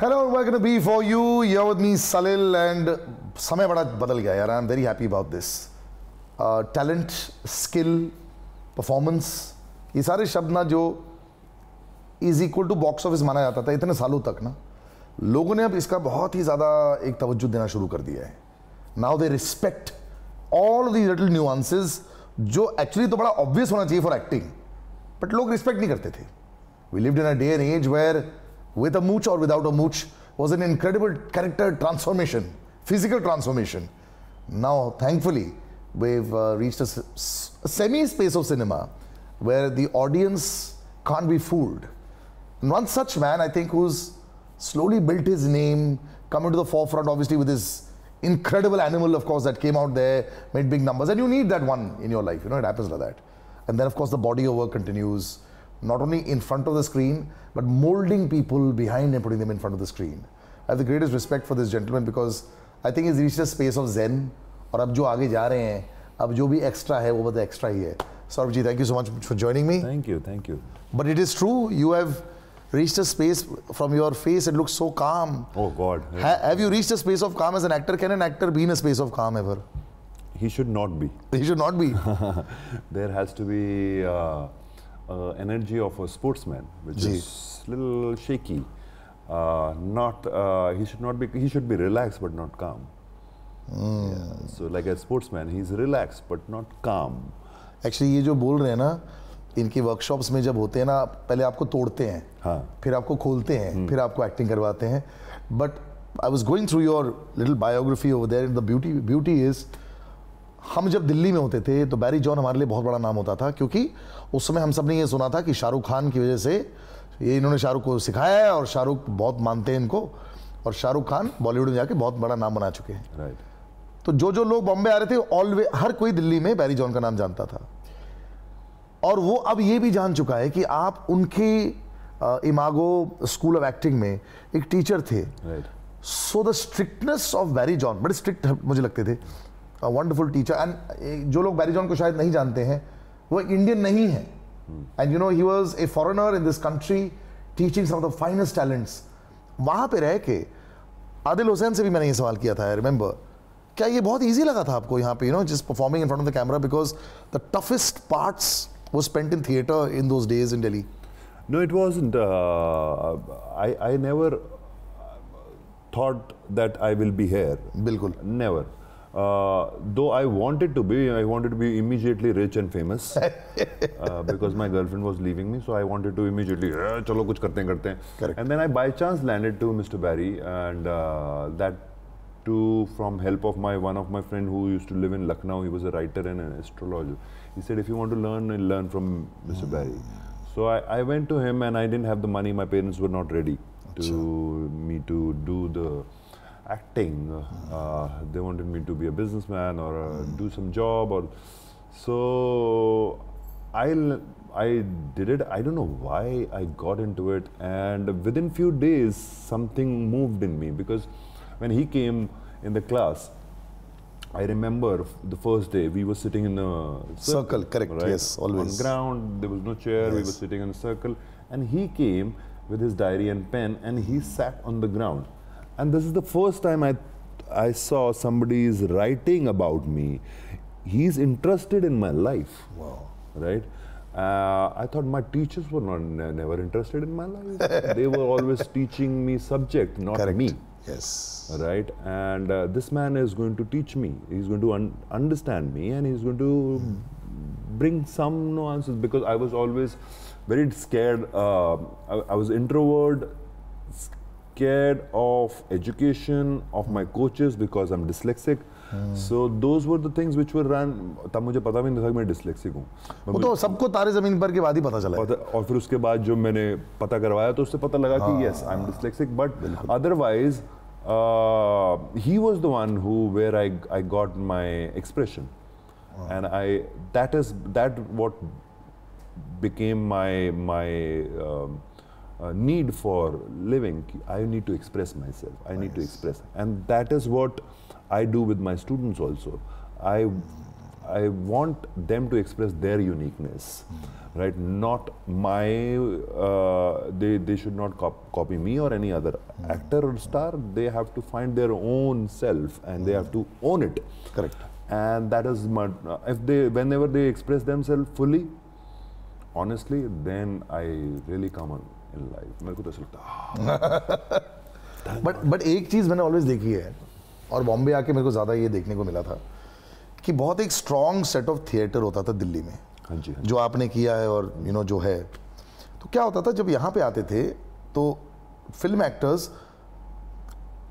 Hello, we're gonna be for you. You're with me, Salil, and समय बड़ा बदल गया यार. I'm very happy about this. Talent, skill, performance, ये सारे शब्द ना जो is equal to box office माना जाता था इतने सालों तक ना, लोगों ने अब इसका बहुत ही ज़्यादा एक तवज्जो देना शुरू कर दिया है. Now they respect all of these little nuances जो actually तो बड़ा obvious होना चाहिए for acting, but लोग respect नहीं करते थे. We lived in a day and age where with a mooch or without a mooch was an incredible character transformation, physical transformation. Now, thankfully, we've reached a semi-space of cinema where the audience can't be fooled. And one such man, I think, who's slowly built his name, come into the forefront, obviously, with his incredible Animal, of course, that came out there, made big numbers. And you need that one in your life, you know, it happens like that. And then, of course, the body of work continues, not only in front of the screen, but molding people behind and putting them in front of the screen. I have the greatest respect for this gentleman because I think he's reached a space of zen. और अब जो आगे जा रहे हैं, अब जो भी extra है, वो बता extra ही है. Saurabh ji, thank you so much for joining me. Thank you, thank you. But it is true, you have reached a space from your face, it looks so calm. Oh God. Have you reached a space of calm as an actor? Can an actor be in a space of calm ever? He should not be. He should not be. There has to be energy of a sportsman, which is little shaky. He should not be. He should be relaxed but not calm. Yeah. So like a sportsman, he's relaxed but not calm. Actually, ये जो बोल रहे हैं ना, इनके workshops में जब होते हैं ना, पहले आपको तोड़ते हैं, हाँ. फिर आपको खोलते हैं, फिर आपको एक्टिंग करवाते हैं. But I was going through your little biography over there, and the beauty is, हम जब दिल्ली में होते थे तो बैरी जॉन हमारे लिए बहुत बड़ा नाम होता था, क्योंकि उस समय हम सब ने ये सुना था कि शाहरुख खान की वजह से ये इन्होंने शाहरुख को सिखाया है और शाहरुख बहुत मानते हैं इनको, और शाहरुख खान बॉलीवुड में जाके बहुत बड़ा नाम बना चुके हैं. Right. तो जो लोग बॉम्बे आ रहे थे, ऑलवेज हर कोई दिल्ली में बैरी जॉन का नाम जानता था, और वो अब ये भी जान चुका है कि आप उनके इमागो स्कूल ऑफ एक्टिंग में एक टीचर थे. So the strictness of Barry John, बड़े स्ट्रिक्ट मुझे लगते थे. Wonderful teacher. एंड जो लोग बैरी जॉन को शायद नहीं जानते हैं, वो इंडियन नहीं है, and you know he was a foreigner in this country teaching some of the finest talents. वहाँ पे रह के आदिल हुसैन से भी मैंने ये सवाल किया था, आई रिमेंबर, क्या ये बहुत ईजी लगा था आपको यहाँ पे, you know, just performing in front of the camera, because the toughest parts was spent in theater in those days in Delhi? No, it wasn't. I never thought that I will be here. Bilkul. Never. Though I wanted to be immediately rich and famous because my girlfriend was leaving me, so I wanted to immediately, chalo kuch karte hain. Correct. And then I by chance landed to Mr. Barry, and that too from help of one of my friend who used to live in Lucknow. He was a writer and an astrologer. He said, if you want to learn from Mr. Barry. So I went to him, and I didn't have the money. My parents were not ready me to do the acting. They wanted me to be a businessman or do some job. So I did it. I don't know why I got into it, and within few days something moved in me, because when he came in the class, I remember the first day we were sitting in a circle, correct, right? Yes, always. On ground, there was no chair, yes. We were sitting in a circle, and he came with his diary and pen, and he sat on the ground. And this is the first time I saw somebody is writing about me. He's interested in my life. Wow. Right? I thought my teachers were never interested in my life. They were always teaching me subject, not correct. Me. Yes. Right, and this man is going to teach me. He's going to understand me, and he's going to bring some nuances, because I was always very scared. I was introvert, scared of education, of my coaches, because I'm dyslexic. So those were the things which were run. तब मुझे पता भी नहीं था कि मैं dyslexic हूँ. वो तो सबको तारे ज़मीन पर के बाद ही पता चला. और फिर उसके बाद जो मैंने पता करवाया तो उससे पता लगा कि yes, I'm dyslexic, but otherwise he was the one where I got my expression, and that what became my need for living. I need to express myself. I need to express, and that is what I do with my students also. I want them to express their uniqueness, right? Not my, they should not copy me or any other actor or star. They have to find their own self and they have to own it. Correct. And that is whenever they express themselves fully, honestly, then I really come on in life. मेरे को तो ऐसा लगता है। But एक चीज़ मैंने always देखी है, और बॉम्बे आके मेरे को ज़्यादा ये देखने को मिला था कि बहुत एक स्ट्रॉन्ग सेट ऑफ थिएटर होता था दिल्ली में। हाँ जी, हाँ। जो आपने किया है और जो है, तो क्या होता था जब यहाँ पे आते थे तो फिल्म एक्टर्स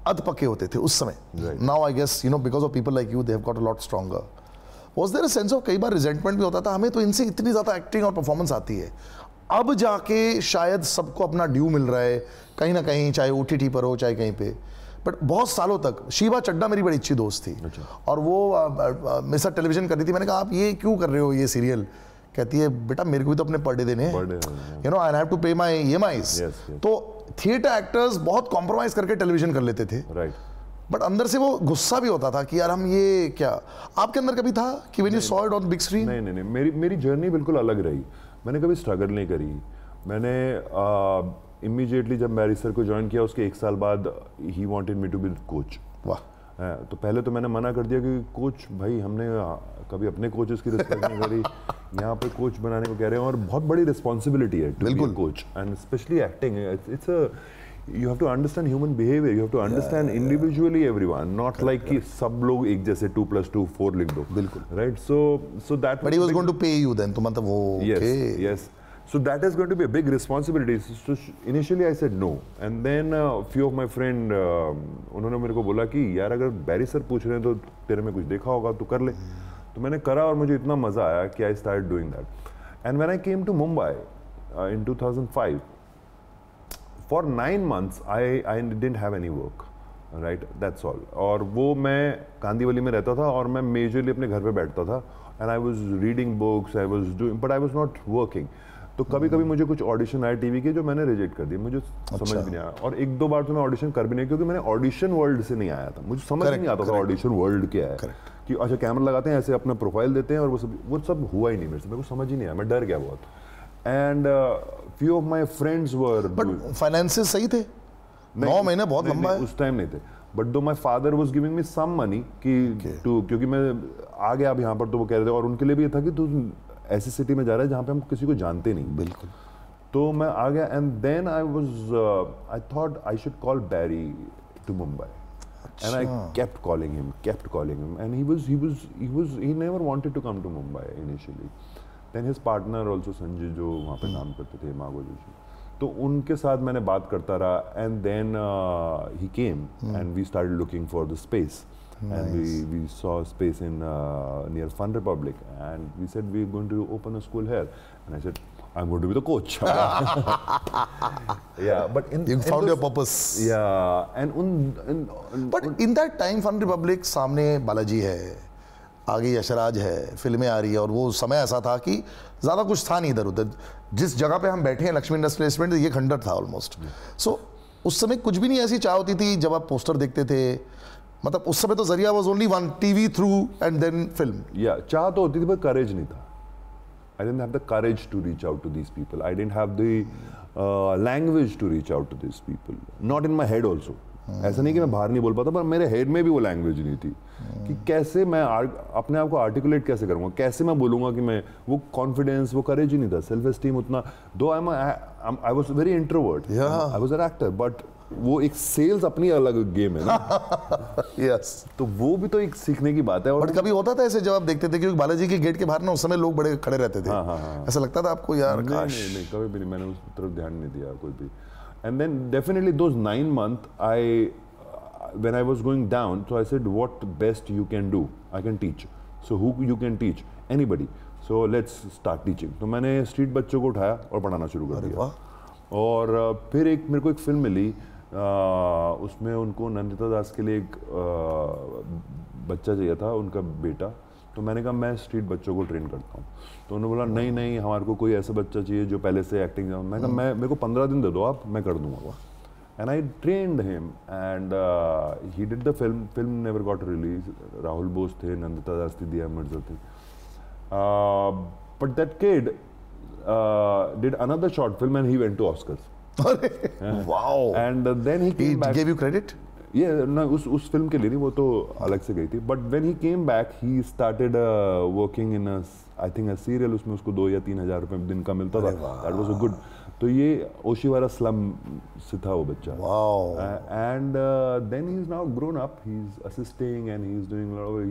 अध पक्के होते थे उस समय। Now I guess because of people like you they have got a lot stronger. Was there a sense of, कई बार रिजेंटमेंट भी होता था, हमें तो इनसे इतनी ज़्यादा एक्टिंग और परफॉर्मेंस आती है, अब जाके शायद सबको अपना ड्यू मिल रहा है कहीं ना कहीं, चाहे OTT पर हो चाहे कहीं पे। बट बहुत सालों तक शीबा चड्डा मेरी बड़ी अच्छी दोस्त थी। अच्छा। और वो मेरे साथ टेलीविजन कर रही थी। मैंने कहा आप ये क्यों कर रहे हो ये सीरियल? कहती है बेटा मेरे को भी तो अपने पर डे देने हैं, आई हैव टू पे माय EMIs। तो थिएटर एक्टर्स बहुत कॉम्प्रोमाइज करके टेलीविजन कर लेते थे, राइट। बट अंदर से वो गुस्सा भी होता था कि यार हम ये क्या, आपके अंदर कभी था कि when you saw it on big screen? नहीं, मेरी जर्नी बिल्कुल अलग रही। मैंने कभी स्ट्रगल नहीं करी। मैंने इमीडिएटली जब बैरी सर को ज्वाइन किया उसके 1 साल बाद he wanted me to be coach. वाह। तो पहले तो मैंने मना कर दिया कि कोच भाई, हमने कभी अपने कोचेस की रिस्पेक्ट नहीं करी, यहाँ पे कोच बनाने को कह रहे हैं और बहुत बड़ी रिस्पॉन्सिबिलिटी है to be coach, and specially acting. It's a, you have to understand human behavior, you have to understand individually everyone, not like कि सब लोग एक जैसे 2 + 2 4 लिख दो, बिल्कुल, right? So that but he was going to pay you then, तो मतलब वो yes, so that is going to be a big responsibility. So initially I said no, and then few of my friend उन्होंने मेरे को बोला कि यार अगर बैरी सर पूछ रहे हैं तो तेरे में कुछ देखा होगा तो कर ले। तो मैंने करा और मुझे इतना मजा आया कि I started doing that, and when I came to Mumbai in 2005, for 9 months I didn't have any work, right? That's all. और वो मैं कांदीवली में रहता था और मैं मेजरली अपने घर पे बैठता था, and I was reading books, I was doing, but I was not working. तो कभी कभी मुझे कुछ ऑडिशन आए टीवी के जो मैंने रिजेक्ट कर दिए, मुझे समझ भी नहीं आया। और 1-2 बार तो मैं ऑडिशन कर भी नहीं, क्योंकि मैंने ऑडिशन वर्ल्ड से नहीं आया था, मुझे समझ नहीं आता था ऑडिशन वर्ल्ड क्या है। कि अच्छा कैमरा लगाते हैं ऐसे अपना प्रोफाइल देते हैं और वो सब हुआ ही नहीं मेरे से, मेरे को समझ ही नहीं आया, मैं डर गया बहुत। And few of my friends were, but finances सही थे? 9 महीने बहुत लंबा है। उस टाइम नहीं थे, but though my father was giving me some money कि क्योंकि मैं आ गया अब यहाँ पर, तो वो कह रहे थे, और उनके लिए भी ये था कि तू ऐसी सिटी में जा रहा है जहाँ पे हम किसी को जानते नहीं। बिल्कुल। तो मैं आ गया, and then I thought I should call Barry to Mumbai, and I kept calling him, and he never wanted to come to Mumbai initially. Then his partner also Sanjay, जो वहाँ पे काम करते थे, मागो जोशी, तो उनके साथ मैंने बात करता रहा, and then he came and we started looking for the space, and we saw a space in near Fun Republic, and we said we're going to open a school here, and I said I'm going to be the coach. Yeah, but you found your purpose. Yeah, and but in that time Fun Republic सामने बालाजी है, आगे यशराज है, फिल्में आ रही है, और वो समय ऐसा था कि ज़्यादा कुछ था नहीं इधर उधर। जिस जगह पे हम बैठे हैं लक्ष्मी इंडस्ट्रियल प्लेसमेंट, ये खंडर था ऑलमोस्ट। सो उस समय कुछ भी नहीं ऐसी चाह होती थी जब आप पोस्टर देखते थे, मतलब उस समय तो जरिया was only one, TV through and then film. या चाह तो होती थी पर करेज नहीं था। I didn't have the courage to reach out to these people. I didn't have the language to reach out to these people. Not in my head also. ऐसा नहीं कि मैं बाहर नहीं बोल पाता, पर मेरे हेड में भी वो लैंग्वेज नहीं थी कि कैसे मैं अपने आप को आर्टिकुलेट कैसे करूँगा, कैसे मैं बोलूँगा कि मैं वो कॉन्फिडेंस, वो करेज ही नहीं था, सेल्फ एस्टीम उतना। दो I was very introvert, I was an actor, but वो एक सेल्स अपनी अलग गेम है ना। यस तो वो भी तो एक सीखने की बात है। और बट कभी होता था ऐसे जब आप देखते थे, क्योंकि बालाजी के गेट के बाहर ना उस समय लोग बड़े खड़े रहते थे, ऐसा लगता था आपको यार काश? नहीं, कभी भी नहीं, मैंने उस तरफ ध्यान नहीं दिया कोई भी। And then definitely those 9 months, when I was going down, so I said, what best you can do? I can teach. So who you can teach? Anybody. So let's start teaching. तो मैंने street बच्चों को उठाया और पढ़ाना शुरू कर दिया। और फिर मेरे को एक फिल्म मिली, उसमें उनको नंदिता दास के लिए एक बच्चा चाहिए था, उनका बेटा। तो मैंने कहा मैं स्ट्रीट बच्चों को ट्रेन करता हूँ। तो उन्होंने बोला नहीं हमारे को कोई ऐसा बच्चा चाहिए जो पहले से एक्टिंग। मैं कहा मेरे को 15 दिन दे दो आप, मैं कर दूंगा। And I trained him and he did the film never got release. Rahul Bose थे, नंदिता दास थी, दिया मिर्जा थी। But that kid did another short film and he went to Oscars. Wow. And then he came back. Gave you credit? Yeah, no, उस film के लिए नहीं, वो तो अलग से गई थी. But when he came back, he started working in I think a serial. उसमें उसको 2 या 3 हज़ार रुपए दिन का मिलता था. That was a good. तो ये ओशिवारा स्लम से था वो बच्चा. Wow. And then he's now grown up. He's assisting and he's doing a lot of.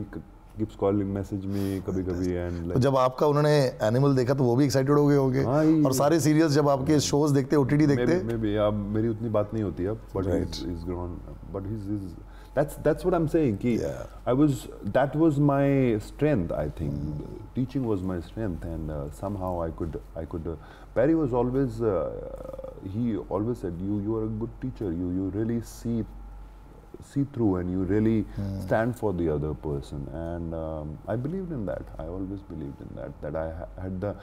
He keeps calling, message me कभी-कभी and like. तो जब आपका उन्होंने एनिमल देखा तो वो भी एक्साइटेड हो गए होंगे. और सारे सीरियल्स जब आपके शोज देखते, OTT देखते. Maybe अब मेरी उतनी बात नहीं होती अब. But he's grown. But he's that's what I'm saying. Ki that was my strength. I think teaching was my strength, and somehow I could. Barry was always he always said you are a good teacher. You really see through and you really stand for the other person, and I believed in that. I always believed in that I had the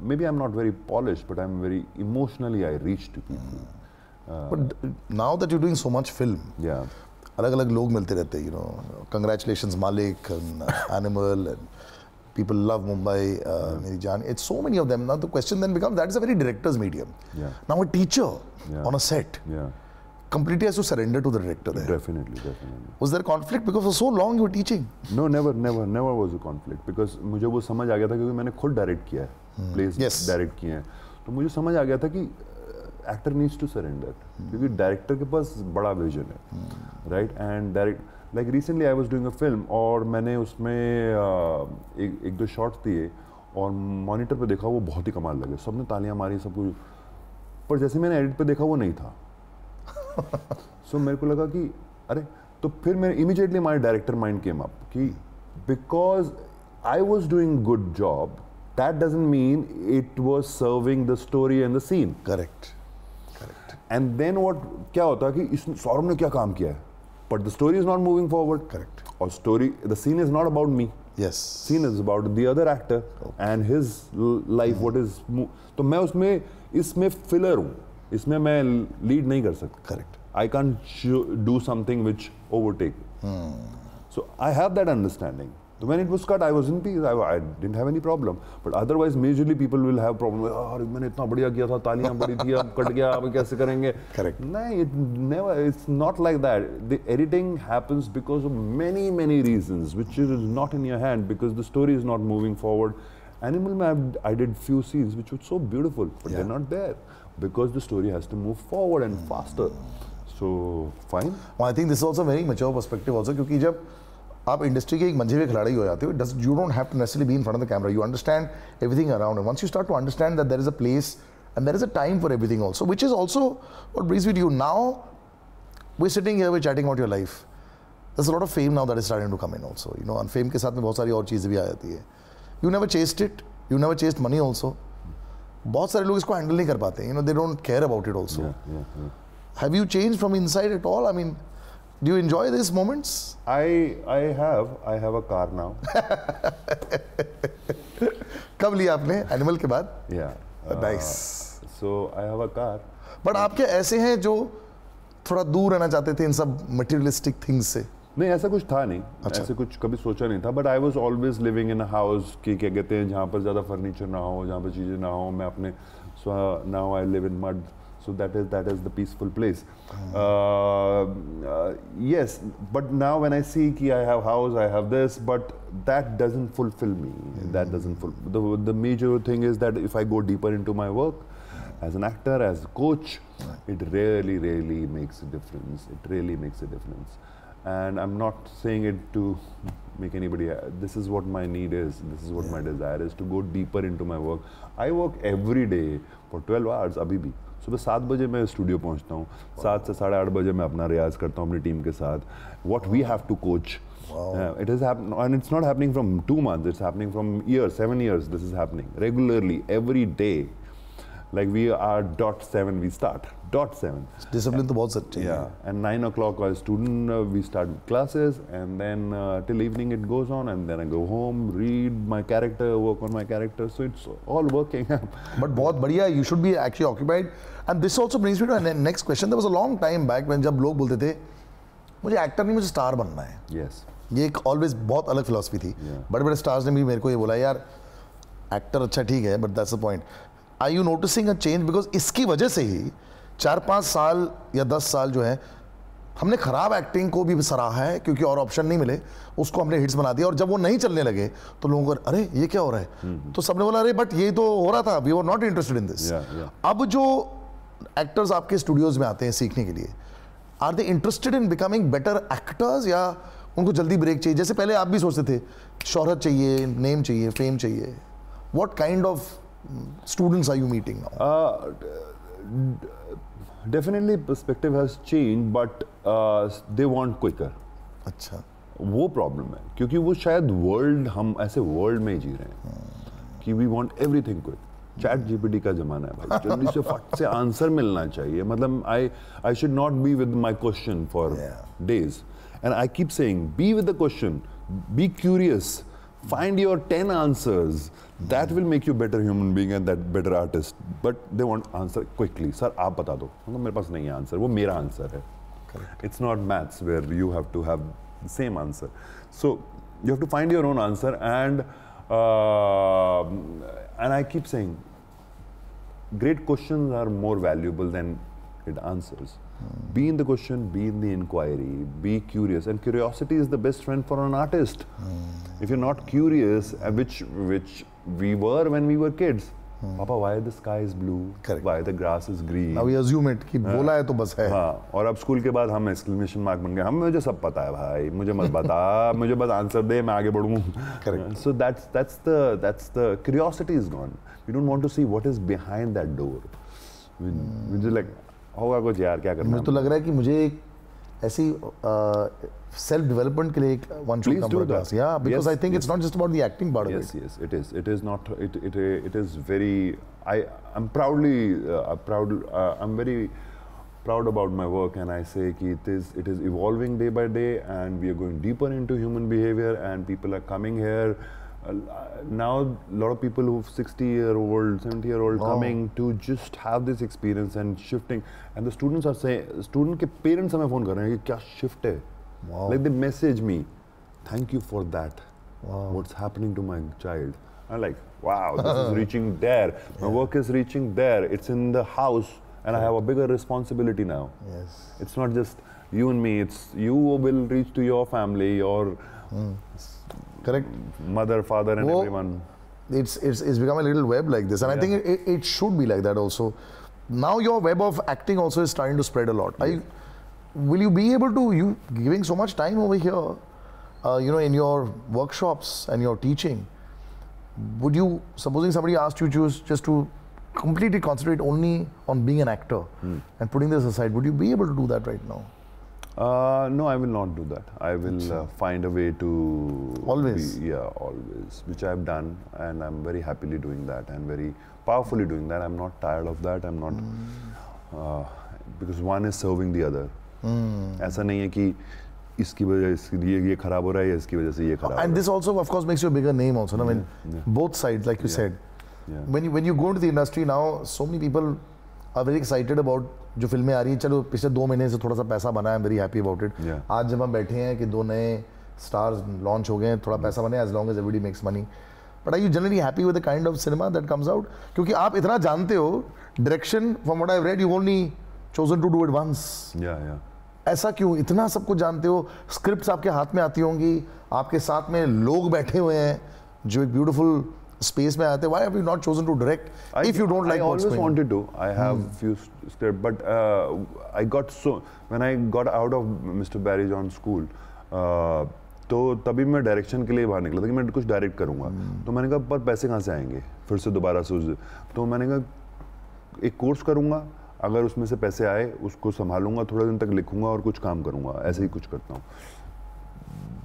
maybe I'm not very polished, but I'm very emotionally I reach to people. But now that you're doing so much film, अलग-अलग लोग मिलते रहते हैं, you know. Congratulations Malik and Animal, and people love Mumbai, Meri Jaan. It's so many of them. Now the question then becomes, that is a very director's medium. Now a teacher on a set completely has to surrender to the director there. Definitely. Was there conflict because for so long you were teaching? No, never was a conflict, because मुझे वो समझ आ गया था, क्योंकि मैंने खुद direct किया है, प्लेस डायरेक्ट किए हैं, तो मुझे समझ आ गया था कि एक्टर नीड्स टू सरेंडर, क्योंकि डायरेक्टर के पास बड़ा विजन है, right. And direct like recently I was doing a film, और मैंने उसमें एक दो शॉट्स दिए और मॉनिटर पे देखा वो बहुत ही कमाल लगे, सबने तालियां मारी, सब कुछ, पर जैसे मैंने एडिट पे देखा वो नहीं था. सो मेरे को लगा कि अरे, तो फिर मेरे immediately my director mind came up कि because I was doing good job, that doesn't mean it was serving the story and the scene. Correct. And then what, क्या होता कि इस सौरभ ने क्या काम किया है, but the story is not moving forward. Correct. और story, the scene is not about me. Yes. Scene is about the other actor and his life, what is. तो मैं इसमें फिलर हूँ, इसमें मैं लीड नहीं कर सकता. Correct. I can't do something which overtake. So I have that understanding. So when it was cut, I was in peace. I didn't have any problem. But otherwise, majorly people will have problem. यार मैंने इतना बढ़िया किया था, तालियां बड़ी थी, अब कट गया, अब कैसे करेंगे? Correct. नहीं, it's not like that. The editing happens because of many reasons, which is not in your hand, because the story is not moving forward. Animal Man, I did few scenes which were so beautiful, but they're not there because the story has to move forward and faster. So fine. Well, I think this is also a very mature perspective also, क्योंकि जब आप industry के एक मंझे हुए खिलाड़ी हो जाते हो, you don't have to necessarily be in front of the camera. You understand everything around, and once you start to understand that there is a place and there is a time for everything also, which is also what brings me to you. Now we're sitting here, we're chatting about your life. There's a lot of fame now that is starting to come in also, you know, and fame के साथ में बहुत सारी और चीज़ें भी आ जाती है. You never chased it, you never chased money also. बहुत सारे लोग इसको हैंडल नहीं कर पाते, you know, they don't care about it also. Have you changed from inside at all? I mean, do you enjoy these moments? I have a car now. कब लिया आपने एनिमल के बाद? Nice. So I have a car. But आपके ऐसे हैं जो थोड़ा दूर रहना चाहते थे इन सब materialistic things से? नहीं, ऐसा कुछ था नहीं. ऐसे कुछ कभी सोचा नहीं था. But I was always living in a house कि क्या कहते हैं, जहाँ पर ज़्यादा फर्नीचर ना हो, जहाँ पर चीज़ें ना हो. मैं अपने now I live in mud. So that is the peaceful place. Yes, but now when I see कि I have house, I have this, but that doesn't fulfill me. That doesn't fulfill. The major thing is that if I go deeper into my work as an actor, as a coach, it really makes a difference. It really makes a difference. And I'm not saying it to make anybody. This is what my need is. This is what my desire is, to go deeper into my work. I work every day for 12 hours. अभी भी सुबह 7 बजे मैं studio पहुंचता हूँ, 7 से 8:30 बजे मैं अपना रियाज करता हूँ अपनी टीम के साथ. What we have to coach, it is happening, and it's not happening from 2 months. It's happening from years, 7 years. This is happening regularly, every day. Like we are .7, we start .7. Discipline तो बहुत सच्ची है. And 9 o'clock our student we start classes, and then till evening it goes on, and then I go home, read my character, work on my character. So it's all working. But बहुत बढ़िया. You should be actually occupied. And this also brings me to the next question. There was a long time back when जब लोग बोलते थे मुझे actor नहीं, मुझे star बनना है. Yes. ये एक ऑलवेज बहुत अलग फिलॉसफी थी। बड़े बड़े स्टार्स ने भी मेरे को ये बोला यार एक्टर अच्छा ठीक है but that's the point. Are you noticing a change? Because इसकी वजह से ही 4-5 साल या 10 साल जो है हमने खराब एक्टिंग को भी सराहा है, क्योंकि और ऑप्शन नहीं मिले, उसको हमने हिट्स बना दिया। और जब वो नहीं चलने लगे तो लोगों को अरे ये क्या हो रहा है, तो सबने बोला अरे बट ये तो हो रहा था, we were not interested in this. अब जो एक्टर्स आपके स्टूडियोज में आते हैं सीखने के लिए, are they interested in becoming better actors या उनको जल्दी ब्रेक चाहिए? जैसे पहले आप भी सोचते थे शोहरत चाहिए, नेम चाहिए, फेम चाहिए। What kind of students are you meeting now? Definitely perspective has changed, but they want quicker. अच्छा, वो प्रॉब्लम है, क्योंकि वो शायद वर्ल्ड, हम ऐसे वर्ल्ड में ही जी रहे हैं कि we want everything quick. ChatGPT का जमाना है भाई, जल्दी से फट से आंसर मिलना चाहिए। मतलब I should not be with my question for days, and I keep saying be with the question, be curious, find your 10 answers, that will make you better human being and that better artist. But they want answer quickly. Sir, आप बता दो। मतलब मेरे पास नहीं है answer, वो मेरा answer है। It's not maths where you have to have the same answer. So you have to find your own answer, and I keep saying, great questions are more valuable than it answers. Be in the question, be in the inquiry, be curious, and curiosity is the best friend for an artist. If you're not curious, which we were when we were kids, Papa, why the sky is blue? Correct. Why the grass is green? Now we assume it कि बोला है तो बस है। हाँ, और अब school के बाद हम एक्सक्लेमेशन मार्क बन गए। हम मुझे सब पता है भाई, मुझे मत बता, मुझे बस आंसर दे, मैं आगे बढ़ूँ। Correct. So that's the curiosity is gone. We don't want to see what is behind that door. We just like होगा कुछ यार, क्या करना। मुझे तो लग रहा है कि मुझे एक ऐसी सेल्फ डेवलपमेंट के लिए एक वन शॉट कम क्लास, या because I think it's not just about the acting part of it. Yes, it is not, it is very, I'm very proud about my work, and I say कि it is evolving day by day, and we are going deeper into human behavior, and people are coming here. Now a lot of people who 60-year-old, 70-year-old coming to just have this experience and shifting, and the students are saying, student के parents हमें phone कर रहे हैं कि क्या shift है, like they message me, thank you for that, what's happening to my child. I'm like, wow, this is reaching there, my work is reaching there, it's in the house, and I have a bigger responsibility now. Yes, it's not just you and me, it's you will reach to your family, your correct, mother, father, and everyone. It's become a little web like this, and I think it should be like that also. Now your web of acting also is starting to spread a lot. Will you be able to, you giving so much time over here, you know, in your workshops and your teaching, would you, supposing somebody asked you just to completely concentrate only on being an actor and putting this aside, would you be able to do that right now? No, I will not do that. I will find a way to always. Always, which I have done, and I'm very happily doing that and very powerfully doing that. I'm not tired of that. I'm not because one is serving the other. ऐसा नहीं है कि इसकी वजह से ये खराब हो रहा है या इसकी वजह से ये खराब हो रहा है. And this also, of course, makes you a bigger name also. I mean, both sides, like you said. When you go into the industry now, so many people are very excited about जो फिल्में आ रही हैं. चलो पिछले 2 महीने से थोड़ा सा पैसा बना है, I'm very happy about it. आज जब हम बैठे हैं कि 2 नए स्टार्स लॉन्च हो गए हैं, थोड़ा पैसा बने, as long as everybody makes money. But are you generally happy with the kind of cinema that comes out? क्योंकि आप इतना जानते हो, direction from what I've read, you've only chosen to do it once. ऐसा क्यों? इतना सब कुछ जानते हो, स्क्रिप्ट्स आपके हाथ में आती होंगी, आपके साथ में लोग बैठे हुए हैं जो एक ब्यूटीफुल space में आते हैं. Why have you not chosen to direct if you don't like what's going on? I always wanted to. I have few scripts, but I got when I got out of Mr. Barry John school, तो तभी मैं direction के लिए बाहर निकला था कि मैं कुछ डायरेक्ट करूँगा. तो मैंने कहा पर पैसे कहाँ से आएंगे फिर से दोबारा से. तो मैंने कहा एक कोर्स करूँगा, अगर उसमें से पैसे आए उसको संभालूंगा, थोड़ा दिन तक लिखूंगा और कुछ काम करूँगा, ऐसे ही कुछ करता हूँ.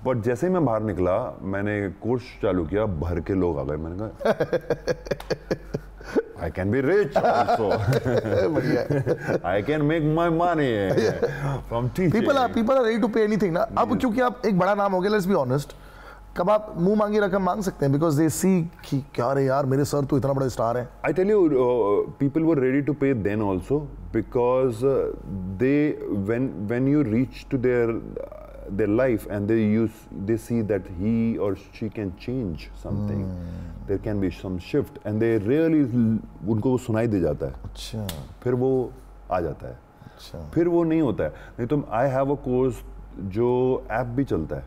बट जैसे ही मैं बाहर निकला, मैंने कोर्स चालू किया, भर के लोग आ गए. मैंने कहा I can be rich also. I can make my money from teaching. People are ready to pay anything ना. अब क्योंकि आप एक बड़ा नाम हो गया, let's be honest, कब आप मुंह मांगी रकम मांग सकते हैं, because they see कि क्या रे यार, मेरे सर तो इतना बड़ा स्टार है. I tell you, people were ready to pay then also, because they when you reach to their their life and they see that he or she can change something, there can be some shift and they really उनको वो सुनाई दे जाता है, अच्छा, फिर वो आ जाता है, अच्छा, फिर वो नहीं होता है. नहीं तो आई हैव अ कोर्स जो ऐप भी चलता है,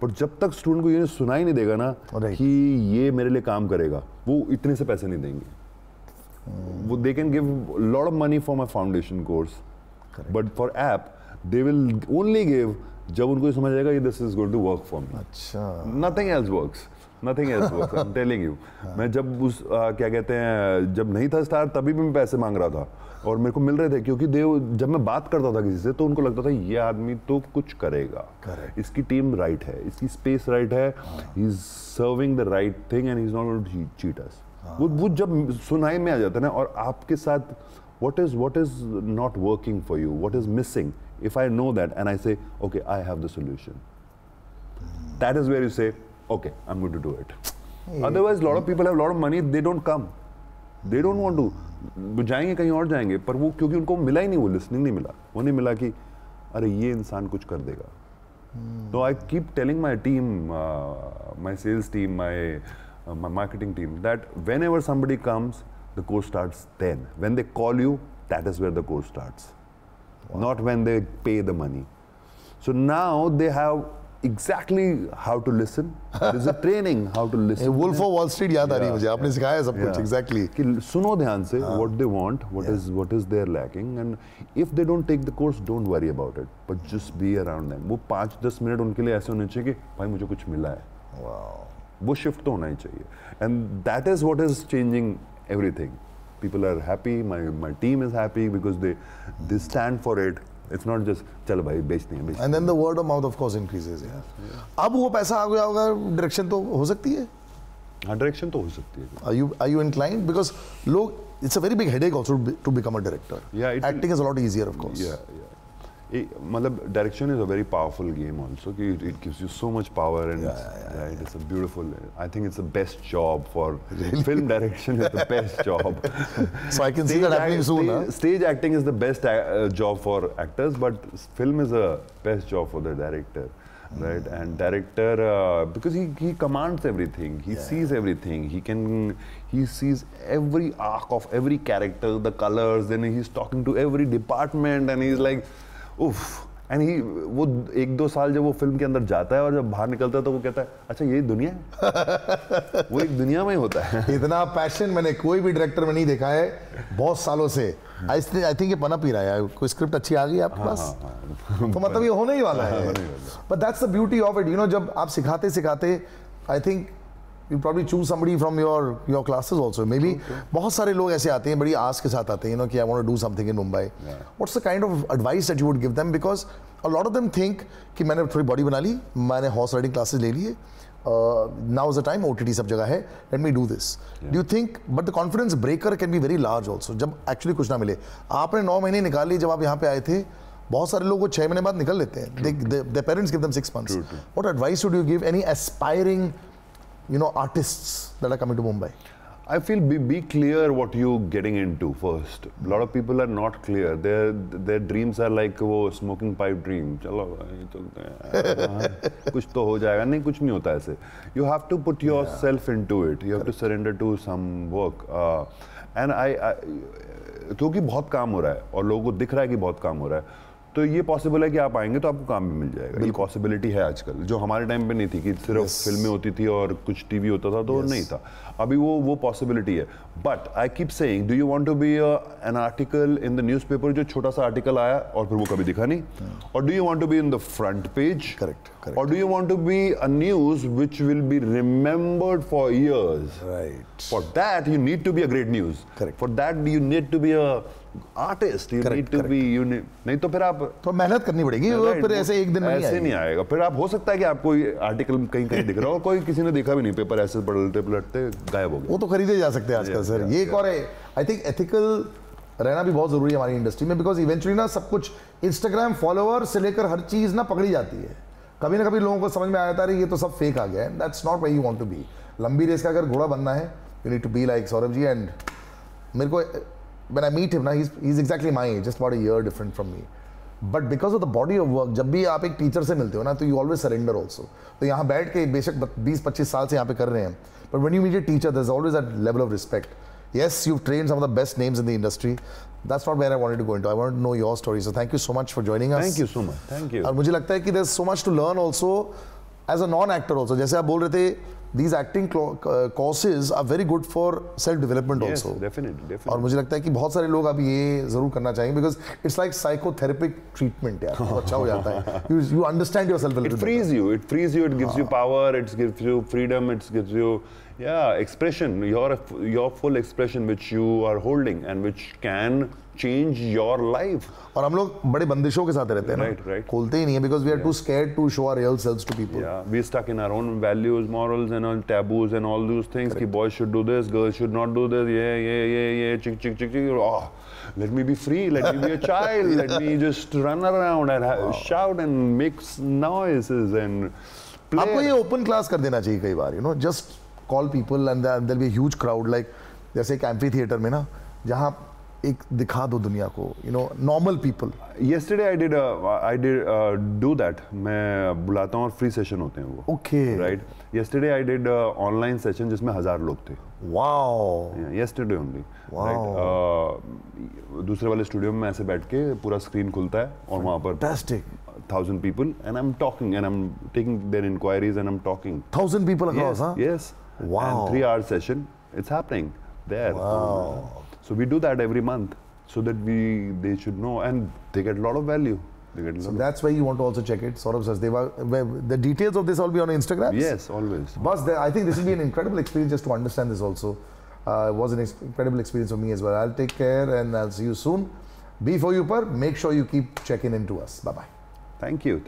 पर जब तक स्टूडेंट को ये सुनाई नहीं देगा ना कि ये मेरे लिए काम करेगा, वो इतने से पैसे नहीं देंगे. वो they can give lot of money for my foundation course, but for app they will only give जब उनको ये समझ आएगा this is going to work for me. अच्छा, nothing else works, nothing else works, I am telling you. मैं जब उस क्या कहते हैं, जब नहीं था स्टार तभी भी मैं पैसे मांग रहा था और मेरे को मिल रहे थे, क्योंकि जब मैं बात करता था किसी से तो उनको लगता था ये आदमी तो कुछ करेगा, इसकी टीम राइट है, इसकी स्पेस राइट है, he is serving the right thing and he is not going to cheat us. वो जब सुनाई में आ जाता है ना, और आपके साथ what is not working for you, what is missing, if I know that and I say okay, I have the solution, that is where you say okay, I'm going to do it. Otherwise a lot of people have a lot of money, they don't come, they don't want to, वो जाएंगे कहीं और जाएंगे, पर वो क्योंकि उनको मिला ही नहीं, वो लिसनिंग नहीं मिला, वो नहीं मिला कि अरे ये इंसान कुछ कर देगा. So I keep telling my team, my sales team, my marketing team, that whenever somebody comes, the course starts then. When they call you, that is where the course starts. Wow. Not when they pay the money. So now they have exactly how to listen. There's a training how to listen. Wolf of Wall Street याद आ रही है मुझे, आपने सिखाया है सब कुछ. Exactly. कि सुनो ध्यान से what they want, what is their lacking, and if they don't take the course, don't worry about it, but just be around them. वो 5-10 मिनट उनके लिए ऐसे होने चाहिए कि भाई मुझे कुछ मिला है. Wow. वो शिफ्ट तो होना ही चाहिए. And that is what is changing everything. People are happy, my team is happy because they stand for it. It's not just चलो भाई बेचते हैं. And then the word of mouth of course increases. अब वो पैसा आ गया होगा, direction तो हो सकती है. हाँ, डायरेक्शन तो हो सकती है. Are you inclined, because लोग, it's a very big headache also to become a director. Yeah, acting is a lot easier of course. Yeah. मतलब direction is a very powerful game also, कि it gives you so much power and it is a beautiful, I think it's the best job for film direction, is the best job. So I can see that happening soon. Stage acting is the best job for actors, but film is the best job for the director. Right, and director because he commands everything, he sees everything, he sees every arc of every character, the colors, then he's talking to every department and he's like उफ. And he वो 1-2 साल जब वो film के अंदर जाता है और जब बाहर निकलता है तो वो कहता है अच्छा ये दुनिया है. वो एक दुनिया में ही होता है. इतना पैशन मैंने कोई भी डायरेक्टर में नहीं देखा है बहुत सालों से. आई थिंक ये पनप ही रहा है. कोई स्क्रिप्ट अच्छी आ गई आपके पास तो मतलब ये होने ही वाला है. But that's the beauty of it, you know. जब आप सिखाते सिखाते, I think you probably choose somebody from your classes also. Maybe बहुत सारे लोग ऐसे आते हैं बड़ी आस के साथ आते हैं, you know, कि I want to do something in Mumbai. What's the kind of advice that you would give them? Because a lot of them think कि मैंने थोड़ी बॉडी बना ली, मैंने हॉर्स राइडिंग क्लासेस ले लिए, now is the time, OTT सब जगह है, let me do this. Do you think, but the confidence breaker can be very large also, जब actually कुछ ना मिले. आपने 9 महीने निकाल लिए, जब आप यहाँ पे आए थे, बहुत सारे लोग वो 6 महीने बाद निकल लेते हैं. Their parents give them 6 months. What advice would you give any aspiring, you know, artists that are coming to Mumbai? I feel be clear what you're getting into first. A lot of people are not clear. Their dreams are like वो smoking pipe dream. चलो चलते हैं, कुछ तो हो जाएगा. नहीं, कुछ नहीं होता ऐसे. You have to put yourself into it. You have to surrender to some work. And क्योंकि बहुत काम हो रहा है और लोगों को दिख रहा है कि बहुत काम हो रहा है, तो ये पॉसिबल है कि आप आएंगे तो आपको काम भी मिल जाएगा. ये पॉसिबिलिटी है आजकल, जो हमारे टाइम पे नहीं थी कि सिर्फ फिल्में होती थी और कुछ टीवी होता था तो नहीं था. अभी वो पॉसिबिलिटी है. But I keep saying, do you want to be an article in the newspaper, जो छोटा सा आर्टिकल आया और फिर वो कभी दिखा नहीं, और do you want to be in the front page, correct, और do you want to be a news which will be remembered for years. Right. For that you need to be a great news. For that you need to be a artist, you need to be, नहीं तो फिर आप तो मेहनत करनी पड़ेगी. फिर ऐसे एक दिन में ऐसे नहीं आएगा. फिर आप हो सकता है कि आपको आर्टिकल कहीं दिख रहा हो, कोई किसी ने देखा भी नहीं, पेपर ऐसे पलटते गायब हो गया. वो तो खरीदे जा सकते हैं आजकल सर. ये एक और है, आई थिंक एथिकल रहना भी बहुत जरूरी है हमारी इंडस्ट्री में, बिकॉज इवेंचुअली ना सब कुछ इंस्टाग्राम फॉलोअर से लेकर हर चीज ना पकड़ी जाती है. कभी ना कभी लोगों को समझ में आ जाता है ये तो सब फेक आ गया है. That's not where you want to be. लंबी रेस का अगर घोड़ा बनना है, you need to be like Saurabh ji. And मेरे को when I meet him, he's exactly my age, just about a year different from me. But because of the body of work, जब भी आप एक टीचर से मिलते हो ना, तो यू ऑलवेज सरेंडर ऑल्सो. तो यहाँ बैठ के बेशक 20-25 साल से यहाँ पे कर रहे हैं, but when you meet a teacher there is always that level of respect. Yes, you've trained some of the best names in the industry. That's not where I wanted to go into. I wanted to know your story. So thank you so much for joining us. Thank you so much. Thank you. और मुझे लगता है कि there's so much to learn also as a non-actor also. जैसे आप बोल रहे थे, these acting courses are very good for self-development Yes, also. definitely, definitely. और मुझे लगता है कि बहुत सारे लोग अब ये जरूर करना चाहेंगे because it's like psychotherapeutic treatment यार. तो अच्छा हो जाता है. You understand yourself a little It frees better. you. It frees you. It gives you power. It gives you freedom. It gives you expression. Your full expression which you are holding and which can change your life. और हम लोग बड़े बंदिशों के साथ रहते हैं ना. Right, right. खोलते ही नहीं है because we are too scared to show our real selves to people. Yeah, we're stuck in our own values, morals, and all taboos and all those things. Ki boys should do this, girls should not do this. Yeah, chick. Oh, let me be free. Let me be a child. Let me just run around and shout and make noises and play. आपको ये open class कर देना चाहिए कई बार. You know, just call people and there'll be a huge crowd. Like जैसे एक amphi theatre में ना, जहाँ एक दिखा दो दुनिया को, you know, normal people. Yesterday I did do that. मैं बुलाता हूँ और free session होते हैं वो. Okay. Right. Yesterday I did online session जिसमें 1000 लोग थे. Wow. Yeah, yesterday only. Wow. Right. दूसरे वाले स्टूडियो में ऐसे बैठ के पूरा स्क्रीन खुलता है और वहाँ पर Fantastic. 1000 people and I'm talking and I'm taking their inquiries and I'm talking. 1000 people across, Yes, huh? yes. Wow. And 3-hour session. It's happening there. Wow. So we do that every month so that they should know and they get a lot of value. They get a lot So of, that's why you want to also check it. Saurabh Sachdeva. The details of this will be on Instagram. yes, always. But I think this will be an incredible experience just to understand this also. It was an incredible experience for me as well. I'll take care and I'll see you soon. Be for you, par. Make sure you keep checking into us. Bye bye. Thank you.